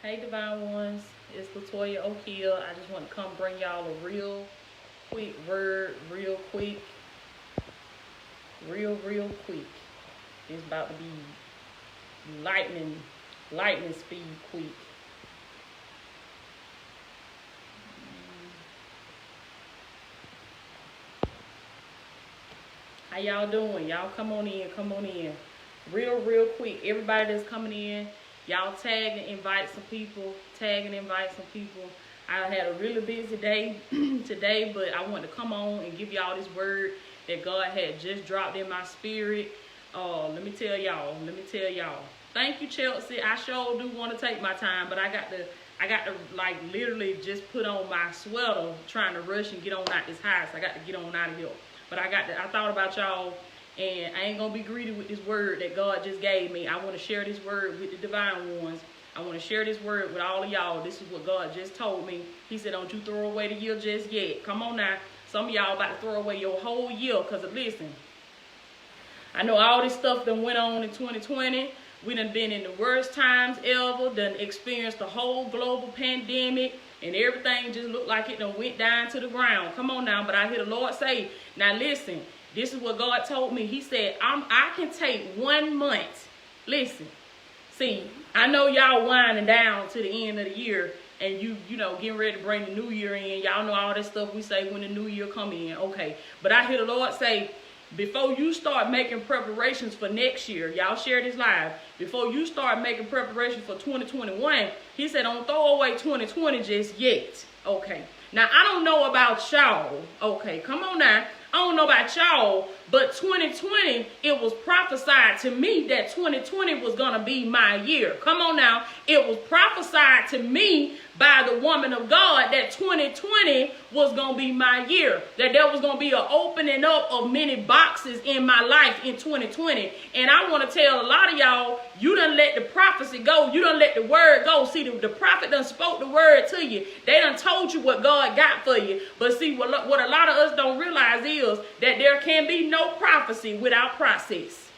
Hey Divine Ones, it's LATOYA O'Hill. I just want to come bring y'all a real quick word, real quick. It's about to be lightning speed quick. How y'all doing? Y'all come on in. Real quick. Everybody that's coming in, y'all tag and invite some people. I had a really busy day today, but I want to come on and give y'all this word that God had just dropped in my spirit. Let me tell y'all. Thank you, Chelsea. I sure do want to take my time, but I got to like literally just put on my sweater, trying to rush and get on out this house. I got to get on out of here. But I thought about y'all, and I ain't gonna be greedy with this word that God just gave me. I want to share this word with the Divine Ones. I want to share this word with all of y'all. This is what God just told me. He said, don't you throw away the year just yet. Come on now. Some of y'all about to throw away your whole year, because listen, I know all this stuff that went on in 2020. We done been in the worst times ever, done experienced the whole global pandemic, and everything just looked like it done went down to the ground. Come on now. But I hear the Lord say, now listen, this is what God told me. He said, I can take 1 month. Listen, see, I know y'all winding down to the end of the year, and you know, getting ready to bring the new year in. Y'all know all that stuff we say when the new year come in. Okay, but I hear the Lord say, before you start making preparations for next year, y'all share this live, before you start making preparations for 2021, he said, don't throw away 2020 just yet. Okay, now I don't know about y'all. Okay, come on now. I don't know about y'all, but 2020, it was prophesied to me that 2020 was going to be my year. Come on now. It was prophesied to me by the woman of God that 2020 was going to be my year. That there was going to be an opening up of many boxes in my life in 2020. And I want to tell a lot of y'all, you done let the prophecy go. You done let the word go. See, the prophet done spoke the word to you. They done told you what God got for you. But see, what a lot of us don't realize is that there can be no prophecy without process.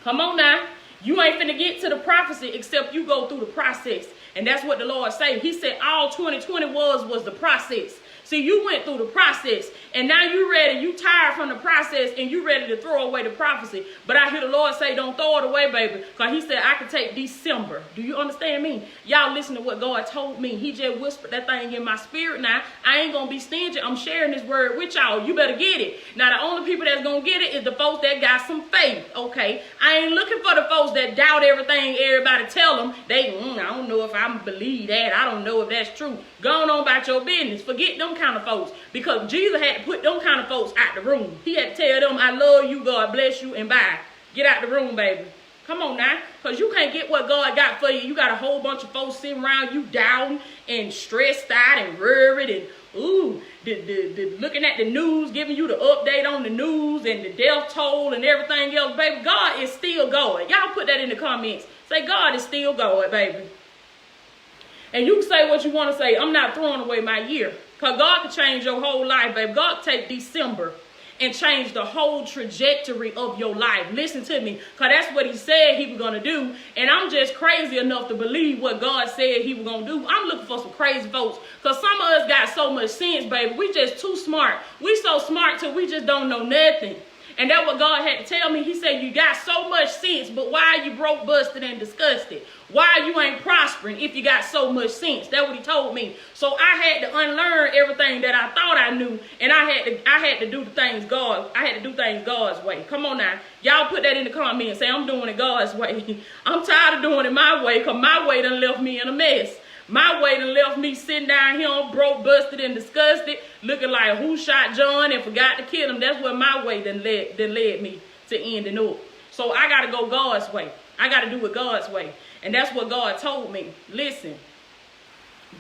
Come on now. You ain't finna get to the prophecy except you go through the process. And that's what the Lord said. He said all 2020 was the process. See, you went through the process, and now you ready, you tired from the process, and you ready to throw away the prophecy. But I hear the Lord say, don't throw it away, baby, because he said, I can take December. Do you understand me? Y'all listen to what God told me. He just whispered that thing in my spirit now. I ain't going to be stingy. I'm sharing this word with y'all. You better get it. Now, the only people that's going to get it is the folks that got some faith, okay? I ain't looking for the folks that doubt everything everybody tell them. They, I don't know if I believe that. I don't know if that's true. Go on about your business. Forget them kind of folks, because Jesus had to put them kind of folks out the room. He had to tell them, I love you, God bless you, and bye. Get out the room, baby. Come on now, because you can't get what God got for you. You got a whole bunch of folks sitting around you down and stressed out and worried and looking at the news, giving you the update on the news and the death toll and everything else. Baby, God is still going. Y'all put that in the comments. Say, God is still going, baby. And you can say what you want to say. I'm not throwing away my year. Because God can change your whole life, baby. God can take December and change the whole trajectory of your life. Listen to me. Because that's what he said he was going to do. And I'm just crazy enough to believe what God said he was going to do. I'm looking for some crazy folks. Because some of us got so much sense, baby. We just too smart. We so smart till we just don't know nothing. And that's what God had to tell me. He said, you got so much sense, but why are you broke, busted, and disgusted? Why you ain't prospering if you got so much sense? That's what he told me. So I had to unlearn everything that I thought I knew, and I had to do things God's way. Come on now. Y'all put that in the comments. Say, I'm doing it God's way. I'm tired of doing it my way, because my way done left me in a mess. My way done left me sitting down here broke, busted, and disgusted, looking like who shot John and forgot to kill him. That's where my way done led me to ending up. So I got to go God's way. I got to do it God's way. And that's what God told me. Listen,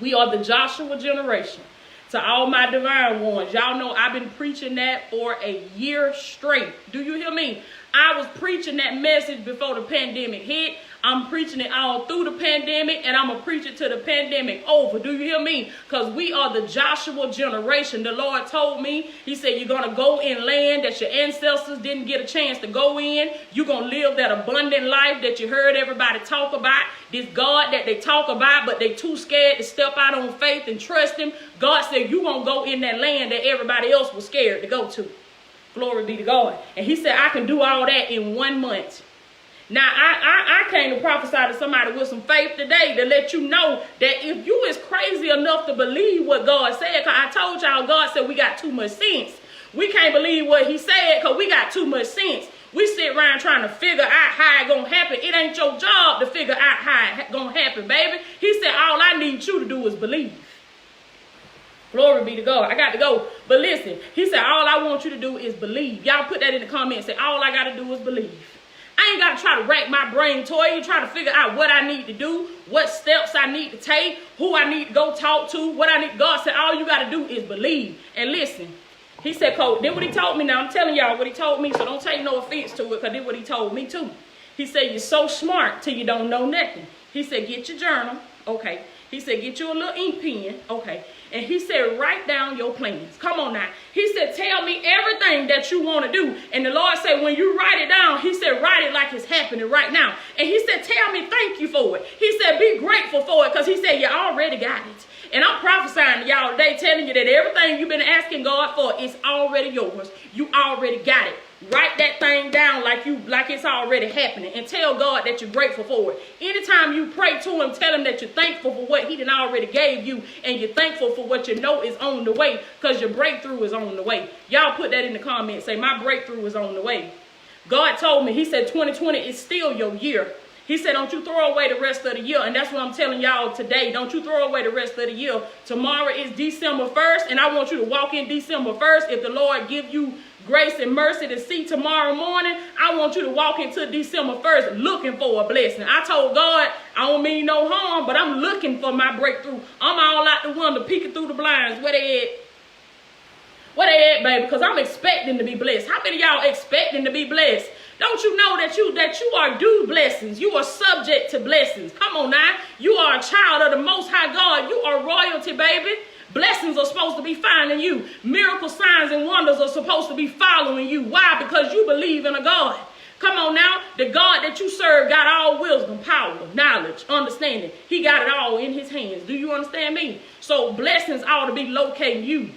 we are the Joshua generation. To all my divine ones, y'all know I've been preaching that for a year straight. Do you hear me? I was preaching that message before the pandemic hit. I'm preaching it all through the pandemic, and I'm going to preach it till the pandemic over. Do you hear me? Because we are the Joshua generation. The Lord told me, he said, you're going to go in land that your ancestors didn't get a chance to go in. You're going to live that abundant life that you heard everybody talk about. This God that they talk about, but they too scared to step out on faith and trust him. God said, you're going to go in that land that everybody else was scared to go to. Glory be to God. And he said, I can do all that in 1 month. Now, I came to prophesy to somebody with some faith today to let you know that if you is crazy enough to believe what God said, because I told y'all God said we got too much sense. We can't believe what he said because we got too much sense. We sit around trying to figure out how it's going to happen. It ain't your job to figure out how it's going to happen, baby. He said all I need you to do is believe. Glory be to God. I got to go. But listen, he said all I want you to do is believe. Y'all put that in the comments. Say all I got to do is believe. I ain't got to try to rack my brain, Toya, try to figure out what I need to do, what steps I need to take, who I need to go talk to, what I need. God said, all you got to do is believe. And listen, he said, Coach, did what he told me. Now, I'm telling y'all what he told me, so don't take no offense to it, because did what he told me, too. He said, you're so smart till you don't know nothing. He said, get your journal. Okay. He said, get you a little ink pen. Okay. And he said, write down your plans. Come on now. He said, tell me everything that you want to do. And the Lord said, when you write it down, he said, write it like it's happening right now. And he said, tell me thank you for it. He said, be grateful for it, because he said, you already got it. And I'm prophesying to y'all today, telling you that everything you've been asking God for is already yours. You already got it. Write that thing down like it's already happening, and tell God that you're grateful for it. Anytime you pray to him, tell him that you're thankful for what he done already gave you, and you're thankful for what you know is on the way, because your breakthrough is on the way. Y'all put that in the comments. Say, my breakthrough is on the way. God told me, he said 2020 is still your year. He said, don't you throw away the rest of the year. And that's what I'm telling y'all today. Don't you throw away the rest of the year. Tomorrow is December 1st, and I want you to walk in December 1st. If the Lord give you grace and mercy to see tomorrow morning, I want you to walk into December 1st looking for a blessing. I told God, I don't mean no harm, but I'm looking for my breakthrough. I'm all out the window peeking through the blinds. Where they at? Where they at, baby? Because I'm expecting to be blessed. How many of y'all expecting to be blessed? Don't you know that you are due blessings? You are subject to blessings. Come on now. You are a child of the Most High God. You are royalty, baby. Blessings are supposed to be finding you. Miracle signs and wonders are supposed to be following you. Why? Because you believe in a God. Come on now. The God that you serve got all wisdom, power, knowledge, understanding. He got it all in his hands. Do you understand me? So blessings ought to be locating you.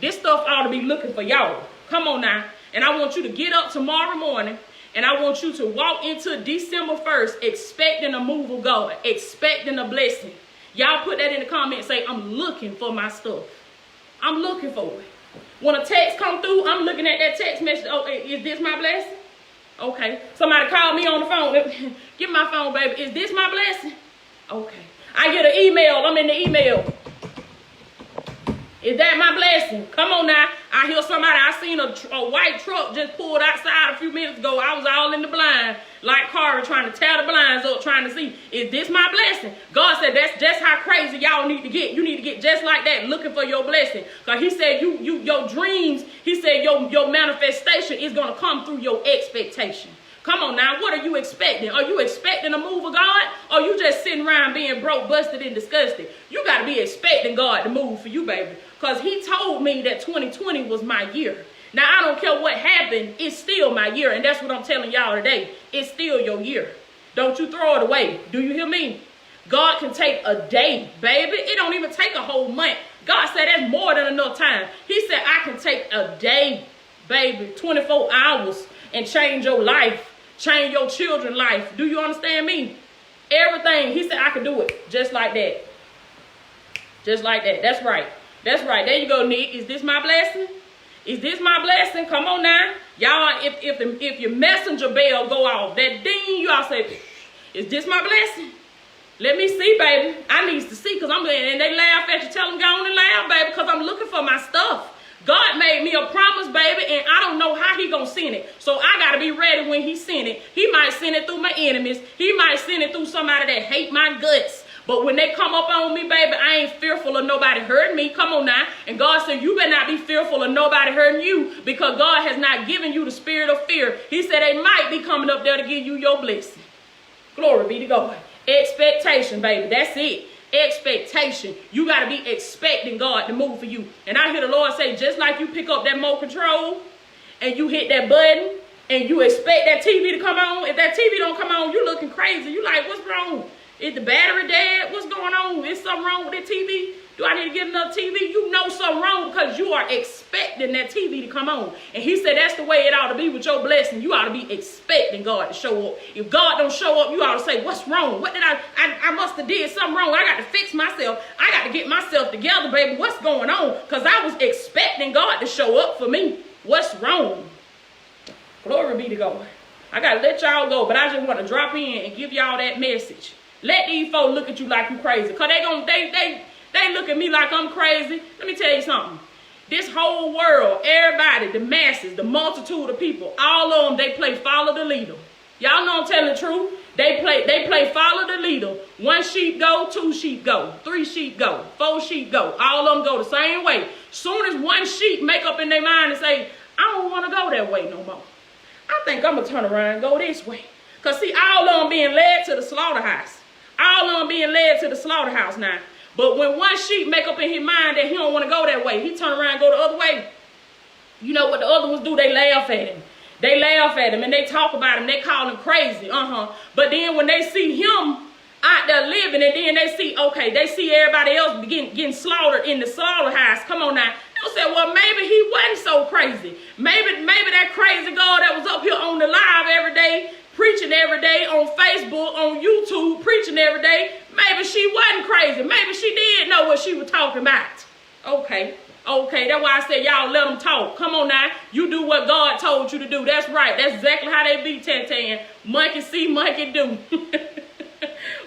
This stuff ought to be looking for y'all. Come on now. And I want you to get up tomorrow morning, and I want you to walk into December 1st expecting a move of God, expecting a blessing. Y'all put that in the comments. Say, I'm looking for my stuff. I'm looking for it. When a text come through, I'm looking at that text message. Oh, is this my blessing? Okay. Somebody called me on the phone. Give me my phone, baby. Is this my blessing? Okay. I get an email. I'm in the email. Is that my blessing? Come on now. I hear somebody, I seen a white truck just pulled outside a few minutes ago. I was all in the blind, like Cara, trying to tear the blinds up, trying to see, is this my blessing? God said that's just how crazy y'all need to get. You need to get just like that, looking for your blessing. Because he said your dreams, he said your manifestation is going to come through your expectation. Come on now, what are you expecting? Are you expecting a move of God? Or are you just sitting around being broke, busted, and disgusted? You got to be expecting God to move for you, baby. Because he told me that 2020 was my year. Now, I don't care what happened. It's still my year. And that's what I'm telling y'all today. It's still your year. Don't you throw it away. Do you hear me? God can take a day, baby. It don't even take a whole month. God said that's more than enough time. He said I can take a day, baby, 24 hours, and change your life. Change your children's life. Do you understand me? Everything. He said I could do it just like that. Just like that. That's right. That's right. There you go, Nick. Is this my blessing? Is this my blessing? Come on now. Y'all, if your messenger bell go off, that ding, you all say, is this my blessing? Let me see, baby. I need to see, because I'm going, and they laugh at you. Tell them go on and laugh, baby, because I'm looking for my stuff. God made me a promise, baby, and I don't know how he gonna send it. So I gotta be ready when he send it. He might send it through my enemies. He might send it through somebody that hate my guts. But when they come up on me, baby, I ain't fearful of nobody hurting me. Come on now. And God said, you better not be fearful of nobody hurting you, because God has not given you the spirit of fear. He said they might be coming up there to give you your blessing. Glory be to God. Expectation, baby. That's it. Expectation. You got to be expecting God to move for you. And I hear the Lord say, just like you pick up that remote control and you hit that button and you expect that TV to come on. If that TV don't come on, you looking crazy. You like, what's wrong? Is the battery dead? What's going on? Is something wrong with the TV? Do I need to get another TV? You know something wrong because you are expecting that TV to come on. And he said that's the way it ought to be with your blessing. You ought to be expecting God to show up. If God don't show up, you ought to say, what's wrong? What did I must have did something wrong. I got to fix myself. I got to get myself together, baby. What's going on? Because I was expecting God to show up for me. What's wrong? Glory be to God. I got to let y'all go, but I just want to drop in and give y'all that message. Let these folks look at you like you crazy. Because they look at me like I'm crazy. Let me tell you something. This whole world, everybody, the masses, the multitude of people, all of them, they play follow the leader. Y'all know I'm telling the truth. They play follow the leader. 1 sheep go, 2 sheep go, 3 sheep go, 4 sheep go. All of them go the same way. Soon as 1 sheep make up in their mind and say, I don't want to go that way no more. I think I'm going to turn around and go this way. Because see, all of them being led to the slaughterhouse. All of them being led to the slaughterhouse now. But when 1 sheep make up in his mind that he don't want to go that way, he turn around and go the other way. You know what the other ones do? They laugh at him. They laugh at him and they talk about him. They call him crazy. But then when they see him out there living, and then they see, okay, they see everybody else getting slaughtered in the slaughterhouse. Come on now. They'll say, well, maybe he wasn't so crazy. Maybe that crazy God that was up here on the live every day, preaching every day on Facebook, on YouTube, preaching every day. Maybe she wasn't crazy. Maybe she did know what she was talking about. Okay. That's why I said y'all let them talk. Come on now. You do what God told you to do. That's right. That's exactly how they be, Tantan. Monkey see, monkey do.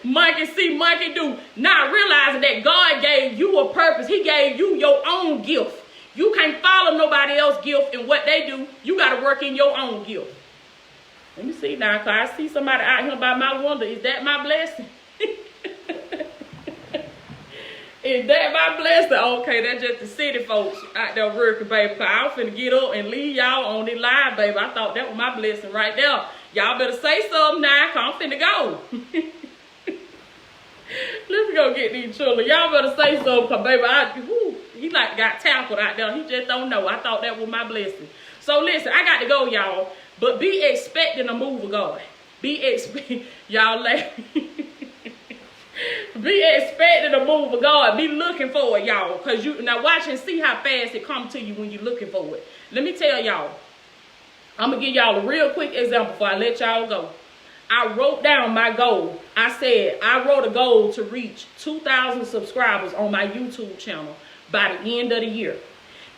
Monkey see, monkey do. Not realizing that God gave you a purpose. He gave you your own gift. You can't follow nobody else's gift in what they do. You got to work in your own gift. Let me see now, because I see somebody out here by my window. Is that my blessing? Is that my blessing? Okay, that's just the city folks out there working, baby. Because I was finna get up and leave y'all on the live, baby. I thought that was my blessing right there. Y'all better say something now, because I'm finna go. Let's go get these children. Y'all better say something, because, baby, he like got tackled out there. He just don't know. I thought that was my blessing. So, listen, I got to go, y'all. But be expecting a move of God. Y'all laughing. Be expecting a move of God. Be looking for it, y'all. Because you now watch and see how fast it comes to you when you're looking for it. Let me tell y'all. I'm going to give y'all a real quick example before I let y'all go. I wrote down my goal. I wrote a goal to reach 2,000 subscribers on my YouTube channel by the end of the year.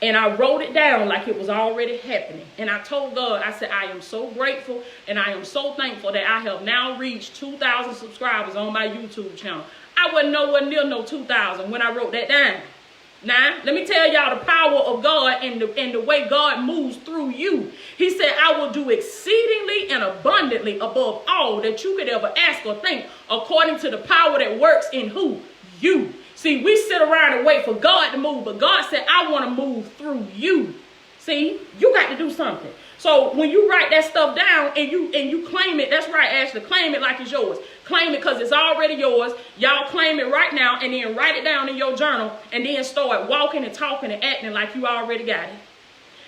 And I wrote it down like it was already happening. And I told God, I said, I am so grateful and I am so thankful that I have now reached 2,000 subscribers on my YouTube channel. I wasn't nowhere near no 2,000 when I wrote that down. Now, let me tell y'all the power of God and the way God moves through you. He said, I will do exceedingly and abundantly above all that you could ever ask or think, according to the power that works in who? You. See, we sit around and wait for God to move, but God said, I want to move through you. See, you got to do something. So when you write that stuff down and you claim it, that's right, Ashley, claim it like it's yours. Claim it because it's already yours. Y'all claim it right now and then write it down in your journal and then start walking and talking and acting like you already got it.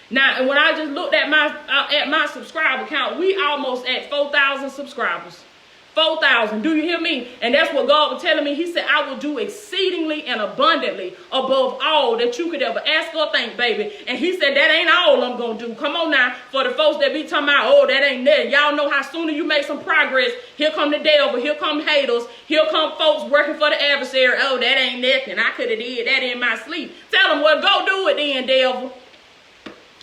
Now, and when I just looked at my subscriber count, we almost at 4,000 subscribers. 4,000. Do you hear me? And that's what God was telling me. He said, I will do exceedingly and abundantly above all that you could ever ask or think, baby. And he said, that ain't all I'm going to do. Come on now. For the folks that be talking about, oh, that ain't there. Y'all know how sooner you make some progress, here come the devil, here come haters, here come folks working for the adversary. Oh, that ain't nothing. I could have did that in my sleep. Tell them, well, go do it then, devil.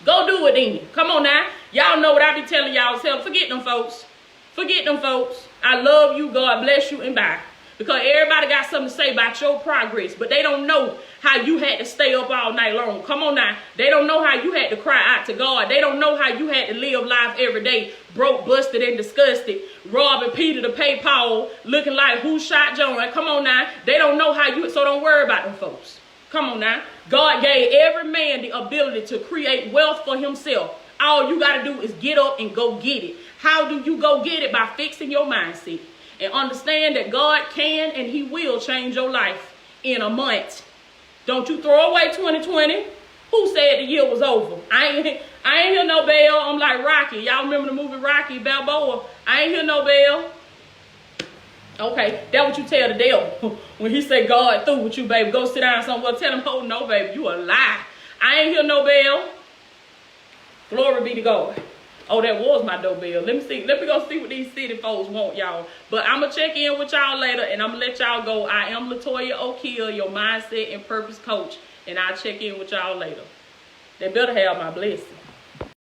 Go do it then. Come on now. Y'all know what I be telling y'all. Forget them folks. Forget them folks. I love you. God bless you and bye. Because everybody got something to say about your progress. But they don't know how you had to stay up all night long. Come on now. They don't know how you had to cry out to God. They don't know how you had to live life every day. Broke, busted, and disgusted. Robbing Peter to pay Paul, looking like who shot John. Come on now. They don't know how you, so don't worry about them folks. Come on now. God gave every man the ability to create wealth for himself. All you got to do is get up and go get it. How do you go get it? By fixing your mindset. And understand that God can and he will change your life in a month. Don't you throw away 2020. Who said the year was over? I ain't hear no bell. I'm like Rocky. Y'all remember the movie Rocky Balboa? I ain't hear no bell. Okay, that's what you tell the devil. When he say God through with you, baby, go sit down somewhere. Tell him, oh no, baby, you a lie. I ain't hear no bell. Glory be to God. Oh, that was my doorbell. Let me see. Let me go see what these city folks want, y'all. But I'm going to check in with y'all later, and I'm going to let y'all go. I am LaToya O'Keel, your mindset and purpose coach, and I'll check in with y'all later. They better have my blessing.